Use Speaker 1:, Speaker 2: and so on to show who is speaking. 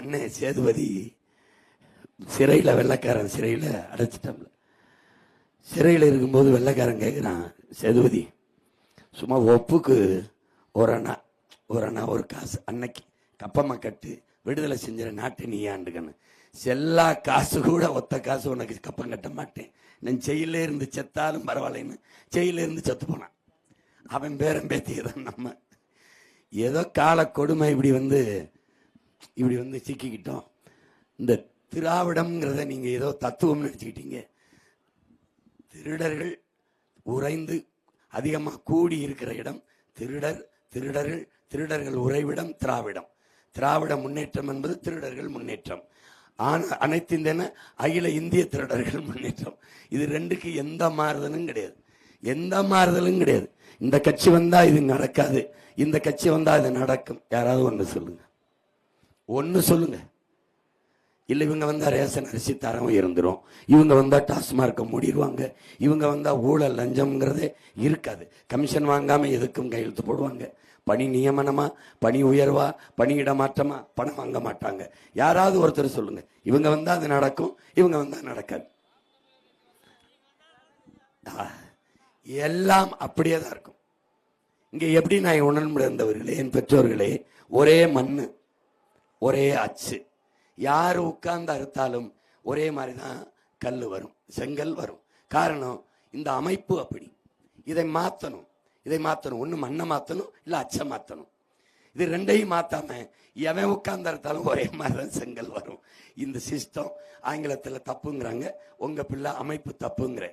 Speaker 1: அண்ணன் சேதுபதி சிறையில், வெள்ளைக்காரன் சிறையில் அடைச்சிட்டோம்ல. சிறையில் இருக்கும்போது வெள்ளைக்காரன் கேட்குறான், சேதுபதி சும்மா ஒப்புக்கு ஒரு அண்ணா ஒரு காசு, அன்னைக்கு கப்பம்மா கட்டு விடுதலை செஞ்சிட நாட்டை நீ ஆண்டுக்கன்னு. எல்லா காசு கூட ஒத்த காசு உனக்கு கப்பம் கட்ட மாட்டேன், நான் ஜெயிலே இருந்து செத்தாலும் பரவாயில்லைன்னு ஜெயில இருந்து செத்து போனான். அவன் பேரம் பேத்தியதான் நம்ம. ஏதோ கால கொடுமை இப்படி வந்து சிக்கிக்கிட்டோம். இந்த திராவிடம்ங்கிறத நீங்க ஏதோ தத்துவம் நினைச்சுக்கிட்டீங்க. திருடர்கள் உறைந்து அதிகமாக கூடி இருக்கிற இடம் திருடர்கள் உறைவிடம் திராவிடம். திராவிட முன்னேற்றம் என்பது திருடர்கள் முன்னேற்றம். அனைத்து இந்த அகில இந்திய திருடர்கள் முன்னேற்றம். இது ரெண்டுக்கு எந்த மாறுதலும் கிடையாது. இந்த கட்சி வந்தா இது நடக்காது, இந்த கட்சி வந்தா இது நடக்கும். யாராவது ஒன்னு சொல்லுங்க. இல்லை இவங்க வந்தா ரேஷன் அரிசி தரம் இருந்துரும், இவங்க வந்தா டாஸ்மார்க்க மூடிடுவாங்க, இவங்க வந்தா ஊழல் லஞ்சம்ங்கிறதே இருக்காது, கமிஷன் வாங்காம எதுக்கும் கையெழுத்து போடுவாங்க, பணி நியமனமா, பணி உயர்வா, பணியிட மாற்றமா, பணம் வாங்க மாட்டாங்க. யாராவது ஒருத்தர் சொல்லுங்க. இவங்க வந்தா அது நடக்கும், இவங்க வந்தா நடக்காது. எல்லாம் அப்படியே தான் இருக்கும். இங்க எப்படி நான் உணர்ந்திருந்தவர்களே, என் பெற்றோர்களே, ஒரே மண்ணு ஒரே அச்சு, யாரு உட்கார்ந்து அறுத்தாலும் ஒரே மாதிரிதான் கல் வரும், செங்கல் வரும். காரணம் இந்த அமைப்பு அப்படி. இதை மாத்தணும். ஒண்ணு மண்ணை மாத்தணும், இல்ல அச்சை மாத்தணும். இது ரெண்டையும் மாத்தாம எவன் உட்கார்ந்து அறுத்தாலும் ஒரே மாதிரிதான் செங்கல் வரும். இந்த சிஸ்டம் ஆங்கிலத்துல தப்புங்கிறாங்க, உங்க பிள்ளை அமைப்பு தப்புங்கிற.